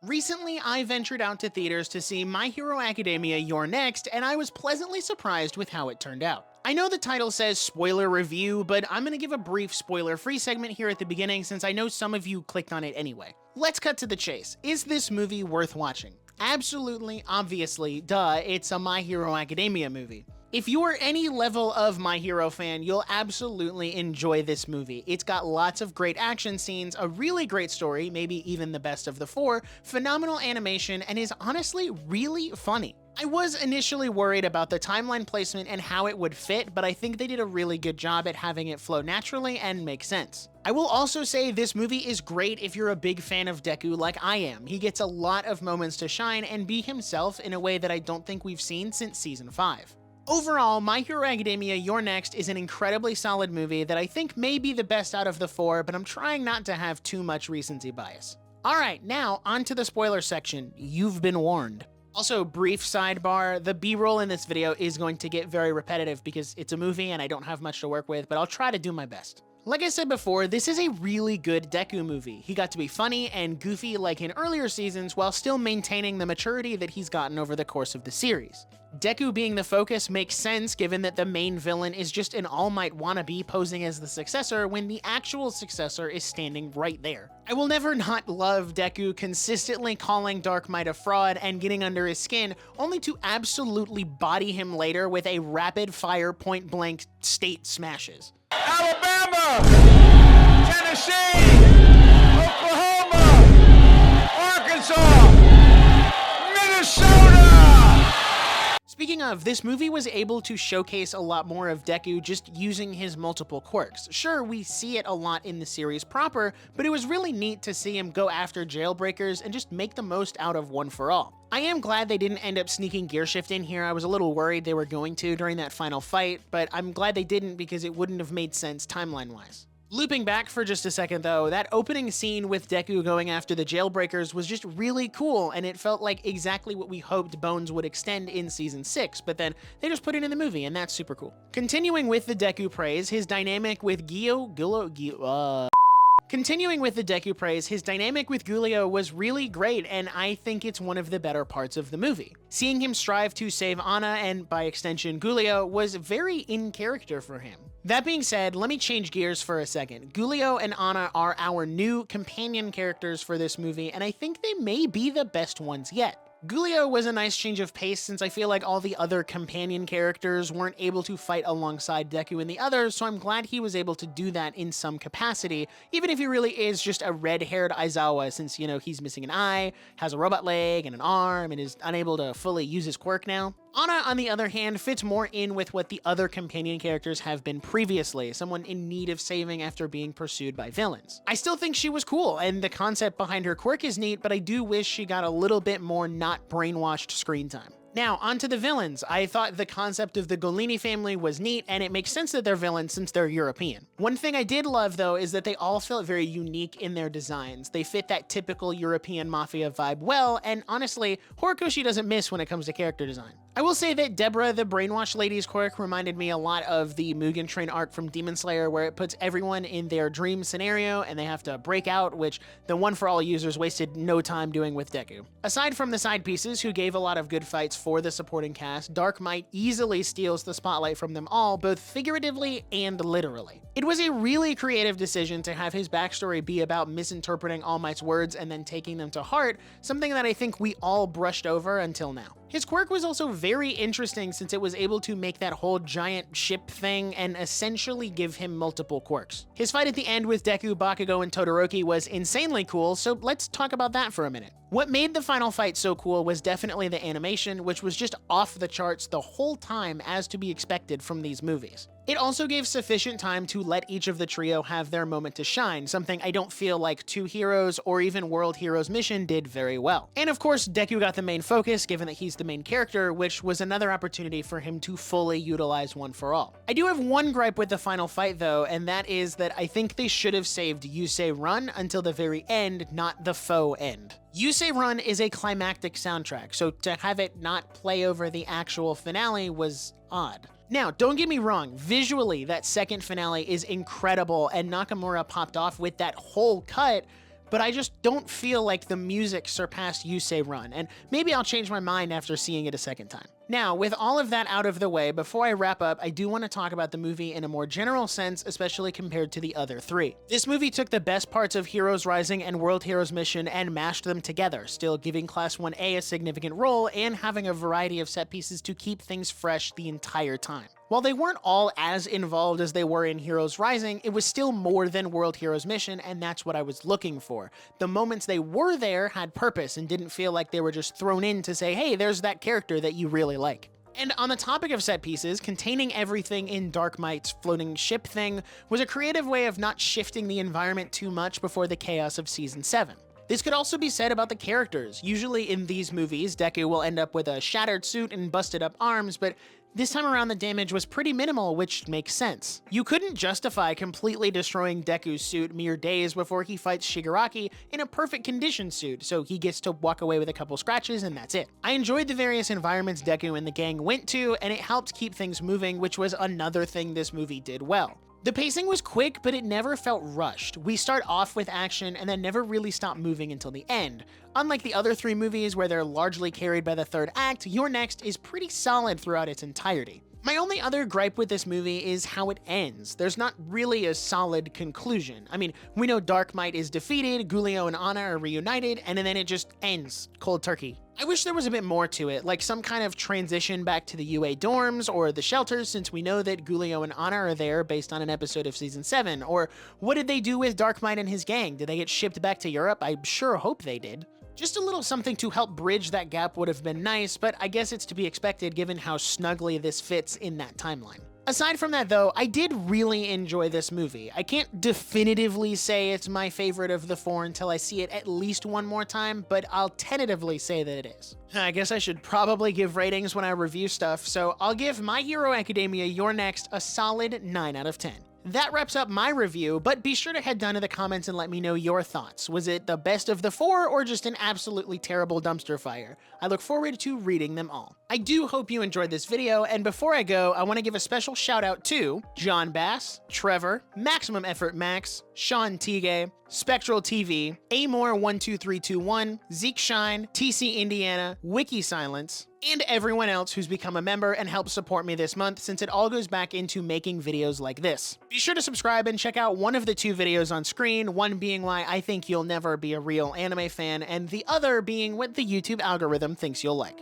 Recently, I ventured out to theaters to see My Hero Academia You're Next, and I was pleasantly surprised with how it turned out. I know the title says spoiler review, but I'm gonna give a brief spoiler-free segment here at the beginning since I know some of you clicked on it anyway. Let's cut to the chase. Is this movie worth watching? Absolutely, obviously, duh, it's a My Hero Academia movie. If you're any level of My Hero fan, you'll absolutely enjoy this movie. It's got lots of great action scenes, a really great story, maybe even the best of the four, phenomenal animation, and is honestly really funny. I was initially worried about the timeline placement and how it would fit, but I think they did a really good job at having it flow naturally and make sense. I will also say this movie is great if you're a big fan of Deku like I am. He gets a lot of moments to shine and be himself in a way that I don't think we've seen since season 5. Overall, My Hero Academia You're Next is an incredibly solid movie that I think may be the best out of the four, but I'm trying not to have too much recency bias. Alright, now on to the spoiler section. You've been warned. Also, brief sidebar, the B-roll in this video is going to get very repetitive because it's a movie and I don't have much to work with, but I'll try to do my best. Like I said before, this is a really good Deku movie. He got to be funny and goofy like in earlier seasons while still maintaining the maturity that he's gotten over the course of the series. Deku being the focus makes sense given that the main villain is just an All Might wannabe posing as the successor when the actual successor is standing right there. I will never not love Deku consistently calling Dark Might a fraud and getting under his skin, only to absolutely body him later with a rapid-fire point-blank state smashes. Alabama, Tennessee, Oklahoma, Arkansas, Minnesota. Speaking of, this movie was able to showcase a lot more of Deku just using his multiple quirks. Sure, we see it a lot in the series proper, but it was really neat to see him go after jailbreakers and just make the most out of One for All. I am glad they didn't end up sneaking Gear Shift in here. I was a little worried they were going to during that final fight, but I'm glad they didn't because it wouldn't have made sense timeline-wise. Looping back for just a second though, that opening scene with Deku going after the jailbreakers was just really cool, and it felt like exactly what we hoped Bones would extend in Season 6, but then they just put it in the movie, and that's super cool. Continuing with the Deku praise, his dynamic with Continuing with the Deku praise, his dynamic with Giulio was really great, and I think it's one of the better parts of the movie. Seeing him strive to save Anna, and by extension Giulio, was very in character for him. That being said, let me change gears for a second. Giulio and Anna are our new companion characters for this movie, and I think they may be the best ones yet. Giulio was a nice change of pace since I feel like all the other companion characters weren't able to fight alongside Deku and the others, so I'm glad he was able to do that in some capacity, even if he really is just a red-haired Aizawa since, you know, he's missing an eye, has a robot leg and an arm, and is unable to fully use his quirk now. Anna, on the other hand, fits more in with what the other companion characters have been previously, someone in need of saving after being pursued by villains. I still think she was cool, and the concept behind her quirk is neat, but I do wish she got a little bit more not brainwashed screen time. Now, onto the villains. I thought the concept of the Golini family was neat, and it makes sense that they're villains since they're European. One thing I did love, though, is that they all felt very unique in their designs. They fit that typical European mafia vibe well, and honestly, Horikoshi doesn't miss when it comes to character design. I will say that Deborah, the brainwashed lady's quirk, reminded me a lot of the Mugen Train arc from Demon Slayer, where it puts everyone in their dream scenario and they have to break out, which the One for All users wasted no time doing with Deku. Aside from the side pieces, who gave a lot of good fights for the supporting cast, Dark Might easily steals the spotlight from them all, both figuratively and literally. It was a really creative decision to have his backstory be about misinterpreting All Might's words and then taking them to heart, something that I think we all brushed over until now. His quirk was also very interesting since it was able to make that whole giant ship thing and essentially give him multiple quirks. His fight at the end with Deku, Bakugo, and Todoroki was insanely cool, so let's talk about that for a minute. What made the final fight so cool was definitely the animation, which was just off the charts the whole time as to be expected from these movies. It also gave sufficient time to let each of the trio have their moment to shine, something I don't feel like Two Heroes or even World Heroes Mission did very well. And of course, Deku got the main focus, given that he's the main character, which was another opportunity for him to fully utilize One for All. I do have one gripe with the final fight though, and that is that I think they should have saved Yusei Run until the very end, not the faux end. Yusei Run is a climactic soundtrack, so to have it not play over the actual finale was odd. Now, don't get me wrong, visually that second finale is incredible and Nakamura popped off with that whole cut, but I just don't feel like the music surpassed Yusei Run, and maybe I'll change my mind after seeing it a second time. Now, with all of that out of the way, before I wrap up, I do want to talk about the movie in a more general sense, especially compared to the other three. This movie took the best parts of Heroes Rising and World Heroes Mission and mashed them together, still giving Class 1A a significant role and having a variety of set pieces to keep things fresh the entire time. While they weren't all as involved as they were in Heroes Rising, it was still more than World Heroes Mission, and that's what I was looking for. The moments they were there had purpose and didn't feel like they were just thrown in to say, hey, there's that character that you really like. And on the topic of set pieces, containing everything in Dark Might's floating ship thing was a creative way of not shifting the environment too much before the chaos of Season 7. This could also be said about the characters. Usually in these movies, Deku will end up with a shattered suit and busted up arms, but this time around the damage was pretty minimal, which makes sense. You couldn't justify completely destroying Deku's suit mere days before he fights Shigaraki in a perfect condition suit, so he gets to walk away with a couple scratches and that's it. I enjoyed the various environments Deku and the gang went to, and it helped keep things moving, which was another thing this movie did well. The pacing was quick, but it never felt rushed. We start off with action and then never really stop moving until the end. Unlike the other three movies where they're largely carried by the third act, Your Next is pretty solid throughout its entirety. My only other gripe with this movie is how it ends. There's not really a solid conclusion. I mean, we know Dark Might is defeated, Gulio and Anna are reunited, and then it just ends cold turkey. I wish there was a bit more to it, like some kind of transition back to the UA dorms or the shelters, since we know that Gulio and Anna are there based on an episode of Season 7, or what did they do with Dark Might and his gang? Did they get shipped back to Europe? I sure hope they did. Just a little something to help bridge that gap would have been nice, but I guess it's to be expected given how snugly this fits in that timeline. Aside from that though, I did really enjoy this movie. I can't definitively say it's my favorite of the four until I see it at least one more time, but I'll tentatively say that it is. I guess I should probably give ratings when I review stuff, so I'll give My Hero Academia Your Next a solid 9 out of 10. That wraps up my review, but be sure to head down to the comments and let me know your thoughts. Was it the best of the four or just an absolutely terrible dumpster fire? I look forward to reading them all. I do hope you enjoyed this video, and before I go, I want to give a special shout out to John Bass, Trevor, Maximum Effort Max, Sean Tige, Spectral TV, Amor12321, Zeke Shine, TC Indiana, Wiki Silence, and everyone else who's become a member and helped support me this month, since it all goes back into making videos like this. Be sure to subscribe and check out one of the two videos on screen, one being why I think you'll never be a real anime fan, and the other being what the YouTube algorithm thinks you'll like.